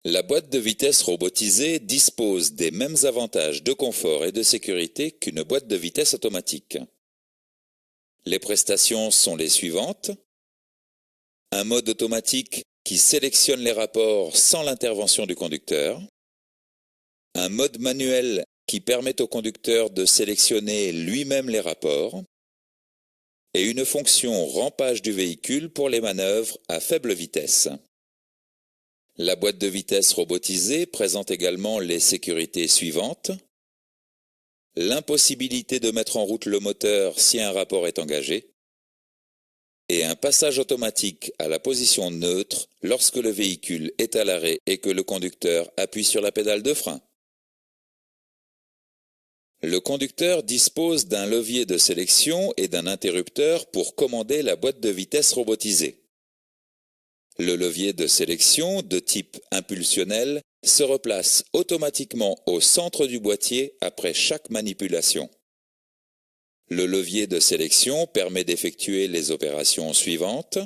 La boîte de vitesse robotisée dispose des mêmes avantages de confort et de sécurité qu'une boîte de vitesse automatique. Les prestations sont les suivantes. Un mode automatique qui sélectionne les rapports sans l'intervention du conducteur. Un mode manuel qui permet au conducteur de sélectionner lui-même les rapports. Et une fonction rampage du véhicule pour les manœuvres à faible vitesse. La boîte de vitesse robotisée présente également les sécurités suivantes. L'impossibilité de mettre en route le moteur si un rapport est engagé. Et un passage automatique à la position neutre lorsque le véhicule est à l'arrêt et que le conducteur appuie sur la pédale de frein. Le conducteur dispose d'un levier de sélection et d'un interrupteur pour commander la boîte de vitesse robotisée. Le levier de sélection, de type impulsionnel, se replace automatiquement au centre du boîtier après chaque manipulation. Le levier de sélection permet d'effectuer les opérations suivantes.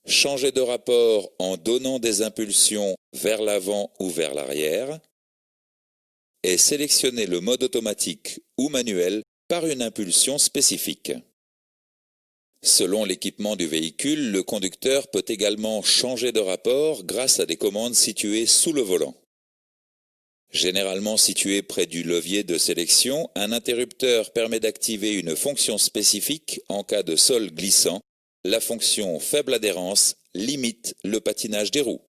Changer de rapport en donnant des impulsions vers l'avant ou vers l'arrière. Et sélectionner le mode automatique ou manuel par une impulsion spécifique. Selon l'équipement du véhicule, le conducteur peut également changer de rapport grâce à des commandes situées sous le volant. Généralement situé près du levier de sélection, un interrupteur permet d'activer une fonction spécifique en cas de sol glissant. La fonction faible adhérence limite le patinage des roues.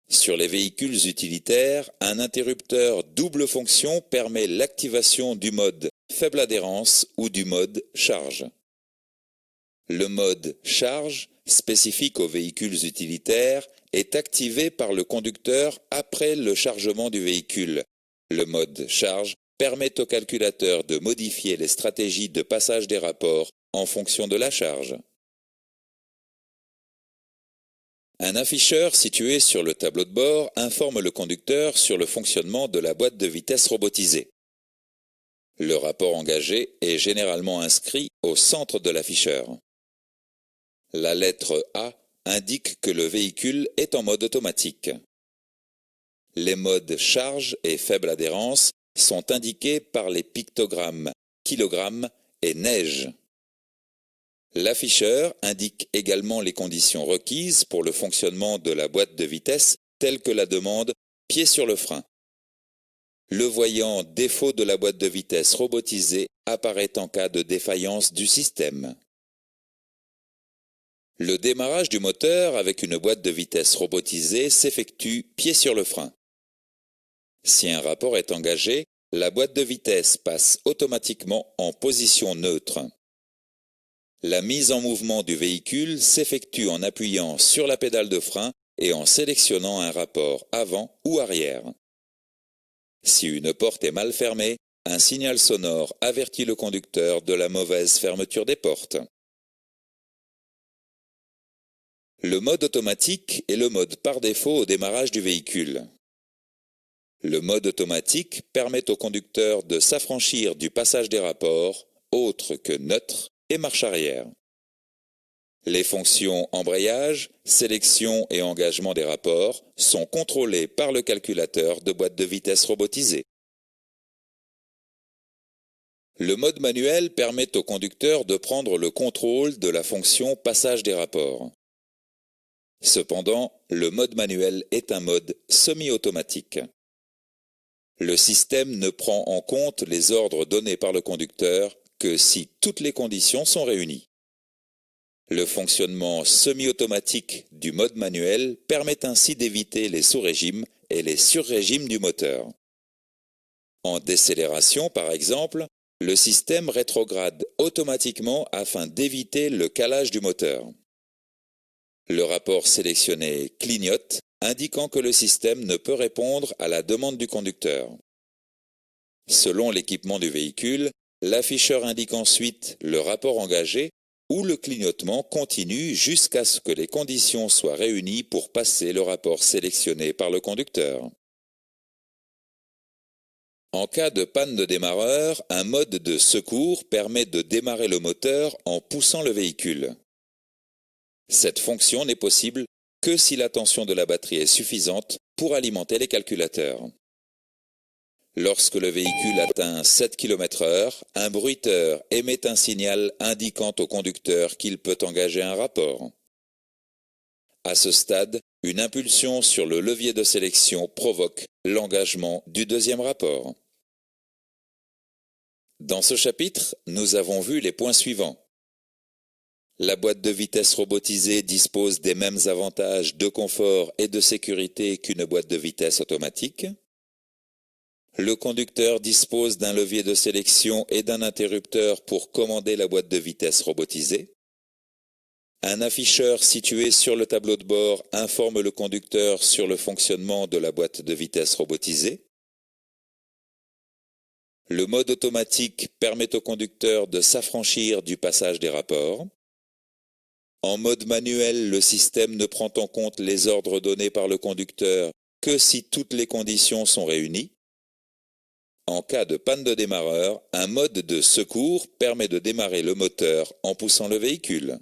Sur les véhicules utilitaires, un interrupteur double fonction permet l'activation du mode faible adhérence ou du mode charge. Le mode charge, spécifique aux véhicules utilitaires, est activé par le conducteur après le chargement du véhicule. Le mode charge permet au calculateur de modifier les stratégies de passage des rapports en fonction de la charge. Un afficheur situé sur le tableau de bord informe le conducteur sur le fonctionnement de la boîte de vitesse robotisée. Le rapport engagé est généralement inscrit au centre de l'afficheur. La lettre A indique que le véhicule est en mode automatique. Les modes charge et faible adhérence sont indiqués par les pictogrammes kilogramme et neige. L'afficheur indique également les conditions requises pour le fonctionnement de la boîte de vitesse, telles que la demande « pied sur le frein ». Le voyant « défaut de la boîte de vitesse robotisée » apparaît en cas de défaillance du système. Le démarrage du moteur avec une boîte de vitesse robotisée s'effectue pied sur le frein. Si un rapport est engagé, la boîte de vitesse passe automatiquement en position neutre. La mise en mouvement du véhicule s'effectue en appuyant sur la pédale de frein et en sélectionnant un rapport avant ou arrière. Si une porte est mal fermée, un signal sonore avertit le conducteur de la mauvaise fermeture des portes. Le mode automatique est le mode par défaut au démarrage du véhicule. Le mode automatique permet au conducteur de s'affranchir du passage des rapports, autres que neutre et marche arrière. Les fonctions embrayage, sélection et engagement des rapports sont contrôlées par le calculateur de boîte de vitesse robotisée. Le mode manuel permet au conducteur de prendre le contrôle de la fonction passage des rapports. Cependant, le mode manuel est un mode semi-automatique. Le système ne prend en compte les ordres donnés par le conducteur que si toutes les conditions sont réunies. Le fonctionnement semi-automatique du mode manuel permet ainsi d'éviter les sous-régimes et les sur-régimes du moteur. En décélération, par exemple, le système rétrograde automatiquement afin d'éviter le calage du moteur. Le rapport sélectionné clignote, indiquant que le système ne peut répondre à la demande du conducteur. Selon l'équipement du véhicule, l'afficheur indique ensuite le rapport engagé ou le clignotement continue jusqu'à ce que les conditions soient réunies pour passer le rapport sélectionné par le conducteur. En cas de panne de démarreur, un mode de secours permet de démarrer le moteur en poussant le véhicule. Cette fonction n'est possible que si la tension de la batterie est suffisante pour alimenter les calculateurs. Lorsque le véhicule atteint 7 km/h, un bruiteur émet un signal indiquant au conducteur qu'il peut engager un rapport. À ce stade, une impulsion sur le levier de sélection provoque l'engagement du deuxième rapport. Dans ce chapitre, nous avons vu les points suivants. La boîte de vitesse robotisée dispose des mêmes avantages de confort et de sécurité qu'une boîte de vitesse automatique. Le conducteur dispose d'un levier de sélection et d'un interrupteur pour commander la boîte de vitesse robotisée. Un afficheur situé sur le tableau de bord informe le conducteur sur le fonctionnement de la boîte de vitesse robotisée. Le mode automatique permet au conducteur de s'affranchir du passage des rapports. En mode manuel, le système ne prend en compte les ordres donnés par le conducteur que si toutes les conditions sont réunies. En cas de panne de démarreur, un mode de secours permet de démarrer le moteur en poussant le véhicule.